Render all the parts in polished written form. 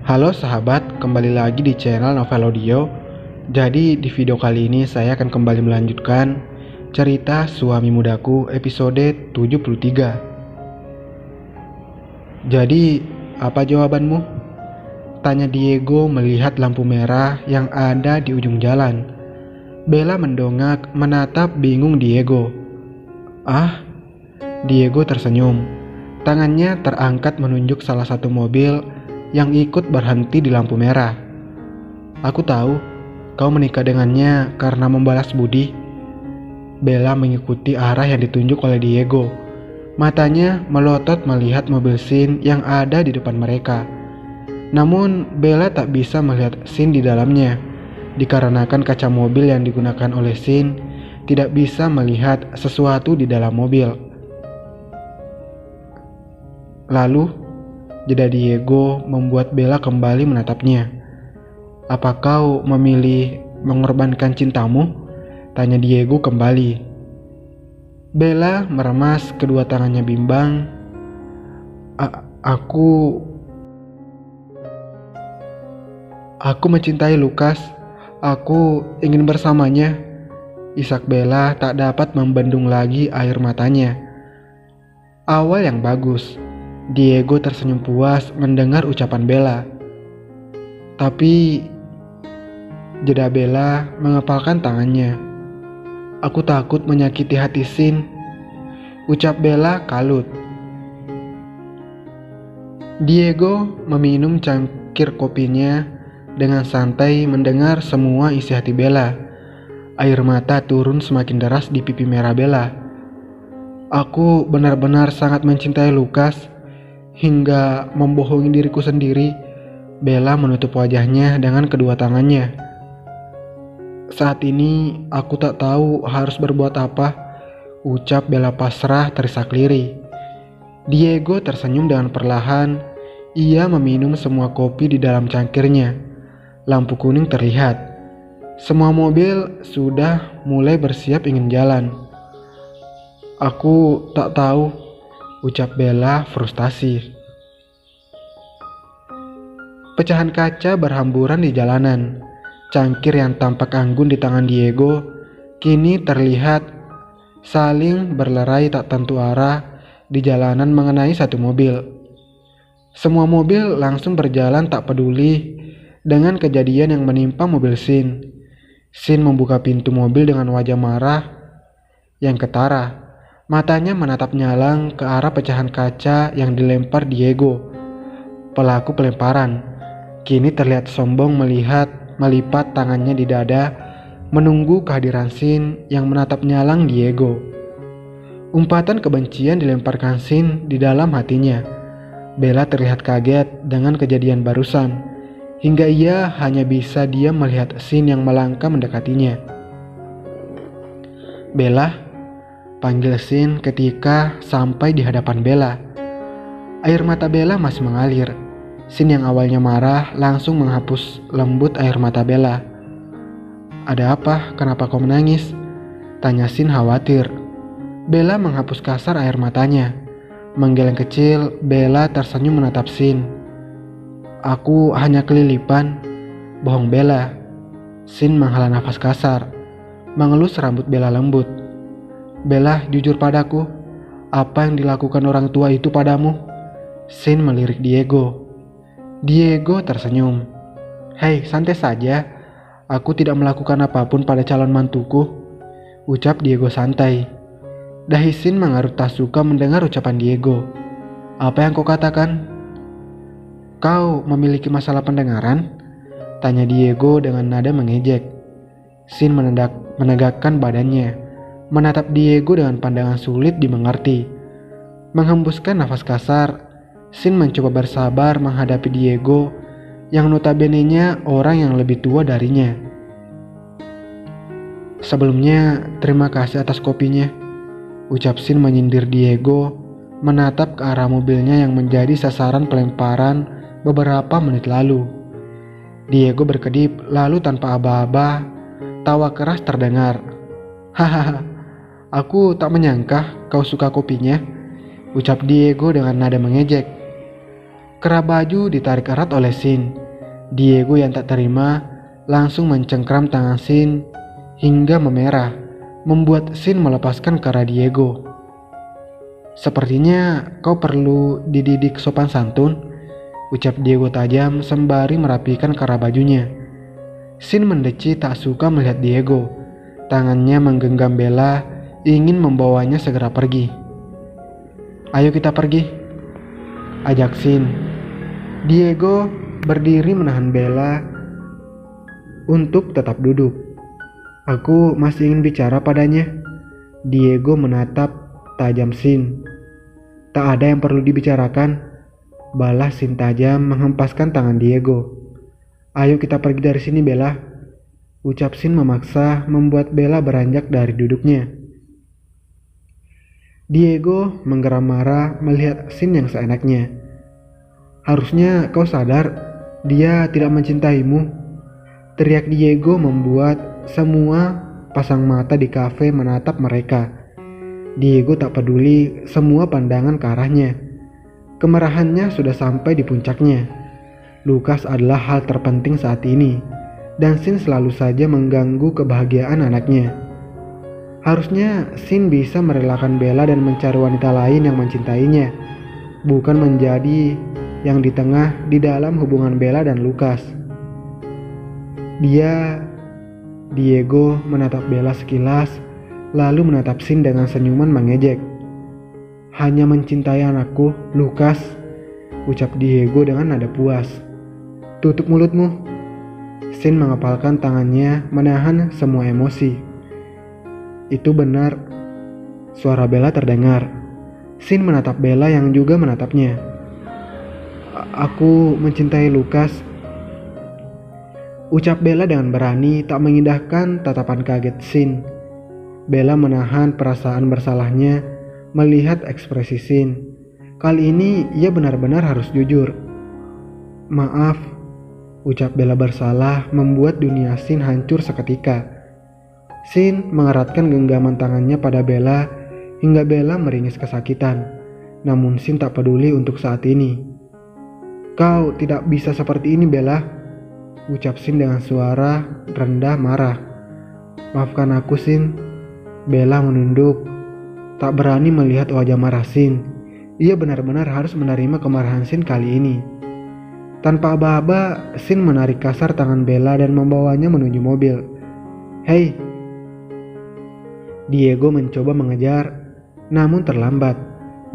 Halo sahabat, kembali lagi di channel Novel Audio. Jadi di video kali ini saya akan kembali melanjutkan cerita Suami Mudaku episode 73. Jadi, apa jawabanmu? Tanya Diego melihat lampu merah yang ada di ujung jalan. Bella mendongak menatap bingung Diego. Ah, Diego tersenyum. Tangannya terangkat menunjuk salah satu mobil yang ikut berhenti di lampu merah. Aku tahu kau menikah dengannya karena membalas budi. Bella mengikuti arah yang ditunjuk oleh Diego. Matanya melotot melihat mobil Sin yang ada di depan mereka. Namun Bella tak bisa melihat Sin di dalamnya, dikarenakan kaca mobil yang digunakan oleh Sin tidak bisa melihat sesuatu di dalam mobil. Lalu jeda Diego membuat Bella kembali menatapnya. Apa kau memilih mengorbankan cintamu? Tanya Diego kembali. Bella meremas kedua tangannya bimbang. Aku mencintai Lukas. Aku ingin bersamanya. Isak Bella tak dapat membendung lagi air matanya. Awal yang bagus. Diego tersenyum puas mendengar ucapan Bella. Tapi jeda Bella mengepalkan tangannya. Aku takut menyakiti hati Sin, ucap Bella kalut. Diego meminum cangkir kopinya dengan santai mendengar semua isi hati Bella. Air mata turun semakin deras di pipi merah Bella. Aku benar-benar sangat mencintai Lukas. Hingga membohongi diriku sendiri. Bella menutup wajahnya dengan kedua tangannya. Saat ini aku tak tahu harus berbuat apa, ucap Bella pasrah terisak lirih. Diego tersenyum dengan perlahan. Ia meminum semua kopi di dalam cangkirnya. Lampu kuning terlihat. Semua mobil sudah mulai bersiap ingin jalan. Aku tak tahu, ucap Bella frustasi. Pecahan kaca berhamburan di jalanan. Cangkir yang tampak anggun di tangan Diego kini terlihat saling berlerai tak tentu arah di jalanan mengenai satu mobil. Semua mobil langsung berjalan tak peduli dengan kejadian yang menimpa mobil Sin. Sin membuka pintu mobil dengan wajah marah yang ketara. Matanya menatap nyalang ke arah pecahan kaca yang dilempar Diego, pelaku pelemparan. Kini terlihat sombong melipat tangannya di dada, menunggu kehadiran Sin yang menatap nyalang Diego. Umpatan kebencian dilemparkan Sin di dalam hatinya. Bella terlihat kaget dengan kejadian barusan, hingga ia hanya bisa diam melihat Sin yang melangkah mendekatinya. Bella, panggil Sin ketika sampai di hadapan Bella. Air mata Bella masih mengalir. Sin yang awalnya marah langsung menghapus lembut air mata Bella. Ada apa? Kenapa kau menangis? Tanya Sin khawatir. Bella menghapus kasar air matanya. Menggeleng kecil, Bella tersenyum menatap Sin. Aku hanya kelilipan. Bohong Bella. Sin menghela nafas kasar, mengelus rambut Bella lembut. Bella, jujur padaku, apa yang dilakukan orang tua itu padamu? Sin melirik Diego. Diego tersenyum. Hei, santai saja. Aku tidak melakukan apapun pada calon mantuku, ucap Diego santai. Dahi Sin mengarut tak suka mendengar ucapan Diego. Apa yang kau katakan? Kau memiliki masalah pendengaran? Tanya Diego dengan nada mengejek. Sin menegakkan badannya, menatap Diego dengan pandangan sulit dimengerti. Menghembuskan nafas kasar, Sin mencoba bersabar menghadapi Diego yang notabene-nya orang yang lebih tua darinya. Sebelumnya, terima kasih atas kopinya, ucap Sin menyindir Diego, menatap ke arah mobilnya yang menjadi sasaran pelemparan beberapa menit lalu. Diego berkedip, lalu tanpa aba-aba, tawa keras terdengar. Hahaha, aku tak menyangka kau suka kopinya, ucap Diego dengan nada mengejek. Kerah baju ditarik erat oleh Sin. Diego yang tak terima langsung mencengkram tangan Sin hingga memerah, membuat Sin melepaskan kerah Diego. "Sepertinya kau perlu dididik sopan santun," ucap Diego tajam sembari merapikan kerah bajunya. Sin mendeci tak suka melihat Diego. Tangannya menggenggam Bella, ingin membawanya segera pergi. "Ayo kita pergi," ajak Sin. Diego berdiri menahan Bella untuk tetap duduk. "Aku masih ingin bicara padanya." Diego menatap tajam Sin. "Tak ada yang perlu dibicarakan," balas Sin tajam menghempaskan tangan Diego. "Ayo kita pergi dari sini, Bella," ucap Sin memaksa membuat Bella beranjak dari duduknya. Diego menggeram marah melihat Sin yang seenaknya. "Harusnya kau sadar, dia tidak mencintaimu," teriak Diego membuat semua pasang mata di kafe menatap mereka. Diego tak peduli semua pandangan ke arahnya. Kemarahannya sudah sampai di puncaknya. Lukas adalah hal terpenting saat ini, dan Sin selalu saja mengganggu kebahagiaan anaknya. Harusnya Sin bisa merelakan Bella dan mencari wanita lain yang mencintainya, bukan menjadi yang di tengah di dalam hubungan Bella dan Lukas. Diego menatap Bella sekilas, lalu menatap Sin dengan senyuman mengejek. "Hanya mencintai anakku, Lukas," ucap Diego dengan nada puas. "Tutup mulutmu." Sin mengepalkan tangannya menahan semua emosi. "Itu benar," suara Bella terdengar. Sin menatap Bella yang juga menatapnya. "Aku mencintai Lukas," ucap Bella dengan berani, tak mengindahkan tatapan kaget Sin. Bella menahan perasaan bersalahnya melihat ekspresi Sin. Kali ini ia benar-benar harus jujur. "Maaf," ucap Bella bersalah membuat dunia Sin hancur seketika. Sin mengeratkan genggaman tangannya pada Bella hingga Bella meringis kesakitan. Namun Sin tak peduli untuk saat ini. "Kau tidak bisa seperti ini, Bella," ucap Sin dengan suara rendah marah. "Maafkan aku, Sin." Bella menunduk, tak berani melihat wajah marah Sin. Ia benar-benar harus menerima kemarahan Sin kali ini. Tanpa aba-aba, Sin menarik kasar tangan Bella dan membawanya menuju mobil. "Hei!" Diego mencoba mengejar, namun terlambat.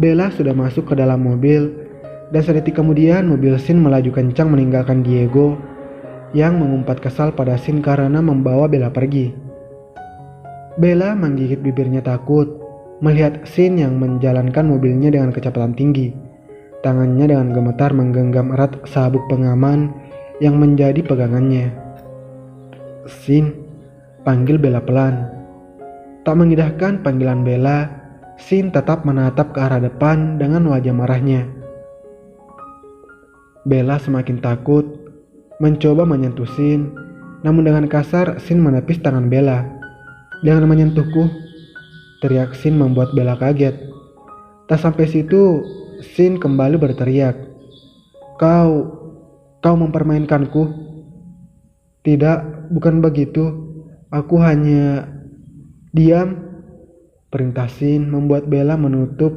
Bella sudah masuk ke dalam mobil, dan sedetik kemudian mobil Sin melaju kencang meninggalkan Diego yang mengumpat kesal pada Sin karena membawa Bella pergi. Bella menggigit bibirnya takut melihat Sin yang menjalankan mobilnya dengan kecepatan tinggi. Tangannya dengan gemetar menggenggam erat sabuk pengaman yang menjadi pegangannya. "Sin," panggil Bella pelan. Tak mengindahkan panggilan Bella, Sin tetap menatap ke arah depan dengan wajah marahnya. Bella semakin takut, mencoba menyentuh Sin, namun dengan kasar Sin menepis tangan Bella. "Jangan menyentuhku," teriak Sin membuat Bella kaget. Tak sampai situ, Sin kembali berteriak, Kau mempermainkanku." "Tidak, bukan begitu. Aku hanya..." "Diam," perintah Sin membuat Bella menutup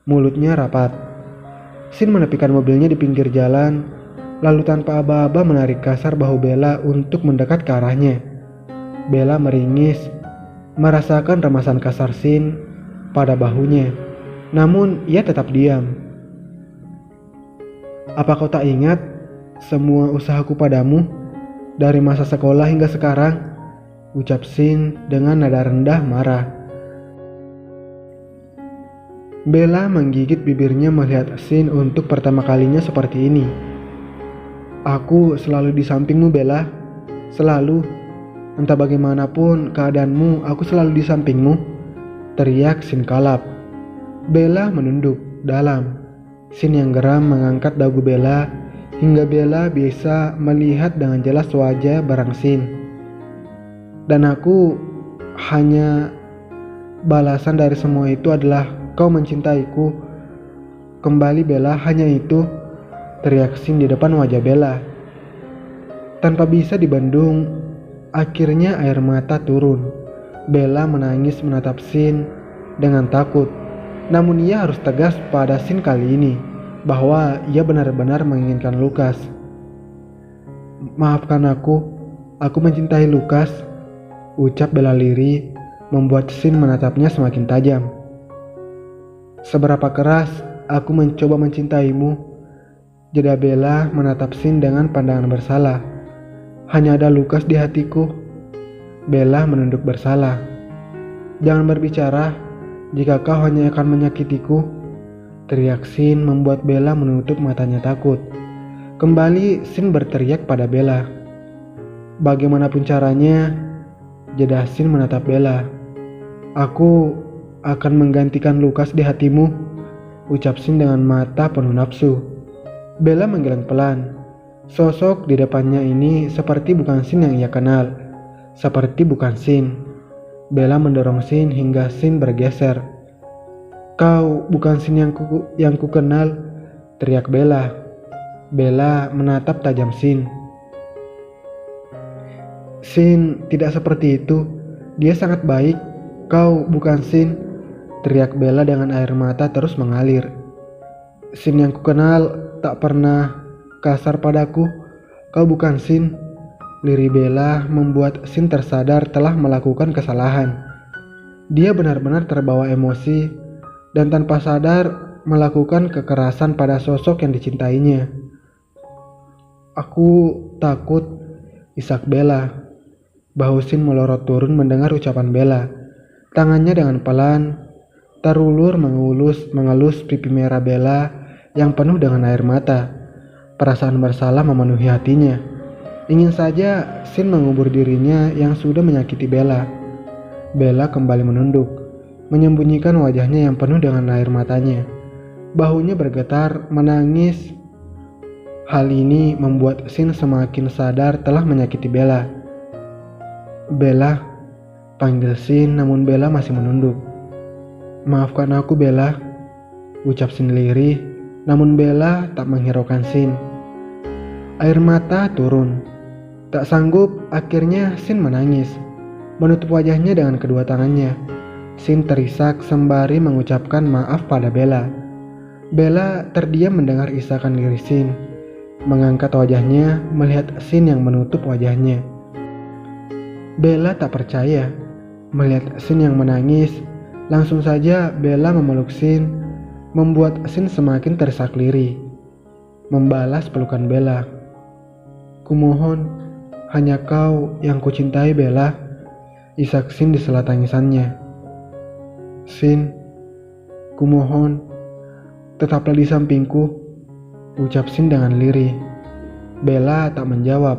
mulutnya rapat. Sin menepikan mobilnya di pinggir jalan, lalu tanpa aba-aba menarik kasar bahu Bella untuk mendekat ke arahnya. Bella meringis, merasakan remasan kasar Sin pada bahunya, namun ia tetap diam. "Apa kau tak ingat semua usahaku padamu dari masa sekolah hingga sekarang?" ucap Sin dengan nada rendah marah. Bella menggigit bibirnya melihat Sin untuk pertama kalinya seperti ini. "Aku selalu di sampingmu, Bella. Selalu. Entah bagaimanapun keadaanmu, aku selalu di sampingmu," teriak Sin kalap. Bella menunduk dalam. Sin yang geram mengangkat dagu Bella hingga Bella bisa melihat dengan jelas wajah barang Sin. "Dan aku hanya balasan dari semua itu adalah kau mencintaiku." Kembali Bella, "Hanya itu." teriak Sin di depan wajah Bella. Tanpa bisa dibendung, akhirnya air mata turun. Bella menangis menatap Sin dengan takut. Namun ia harus tegas pada Sin kali ini bahwa ia benar-benar menginginkan Lukas. "Maafkan aku mencintai Lukas," ucap Bella lirih, membuat Sin menatapnya semakin tajam. "Seberapa keras aku mencoba mencintaimu," jeda Bella menatap Sin dengan pandangan bersalah. "Hanya ada Lukas di hatiku." Bella menunduk bersalah. "Jangan berbicara jika kau hanya akan menyakitiku," teriak Sin membuat Bella menutup matanya takut. Kembali Sin berteriak pada Bella. "Bagaimanapun caranya," jeda Sin menatap Bella. "Aku akan menggantikan Lukas di hatimu," ucap Sin dengan mata penuh nafsu. Bella menggeleng pelan. Sosok di depannya ini seperti bukan Sin yang ia kenal. Seperti bukan Sin. Bella mendorong Sin hingga Sin bergeser. "Kau bukan Sin yang ku kenal," teriak Bella. Bella menatap tajam Sin. "Sin tidak seperti itu. Dia sangat baik. Kau bukan Sin," teriak Bella dengan air mata terus mengalir. "Sin yang ku kenal tak pernah kasar padaku. Kau bukan Sin." Lirih Bella membuat Sin tersadar telah melakukan kesalahan. Dia benar-benar terbawa emosi dan tanpa sadar melakukan kekerasan pada sosok yang dicintainya. "Aku takut," isak Bella. Bahu Sin melorot turun mendengar ucapan Bella. Tangannya dengan pelan terulur mengelus pipi merah Bella yang penuh dengan air mata. Perasaan bersalah memenuhi hatinya. Ingin saja Sin mengubur dirinya yang sudah menyakiti Bella. Bella kembali menunduk, menyembunyikan wajahnya yang penuh dengan air matanya. Bahunya bergetar, menangis. Hal ini membuat Sin semakin sadar telah menyakiti Bella. "Bella," panggil Sin, namun Bella masih menunduk. "Maafkan aku, Bella," ucap Sin lirih, namun Bella tak menghiraukan Sin. Air mata turun. Tak sanggup, akhirnya Sin menangis, menutup wajahnya dengan kedua tangannya. Sin terisak sembari mengucapkan maaf pada Bella. Bella terdiam mendengar isakan lirih Sin. Mengangkat wajahnya melihat Sin yang menutup wajahnya. Bella tak percaya melihat Sin yang menangis. Langsung saja Bella memeluk Sin, membuat Sin semakin terisak lirih. Membalas pelukan Bella. "Kumohon, hanya kau yang kucintai, Bella," isak Sin di sela tangisannya. "Sin, kumohon, tetaplah di sampingku," ucap Sin dengan lirih. Bella tak menjawab,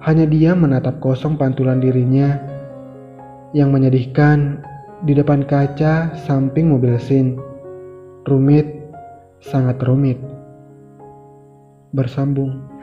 hanya diam menatap kosong pantulan dirinya yang menyedihkan di depan kaca samping mobil Sin. Rumit, sangat rumit. Bersambung.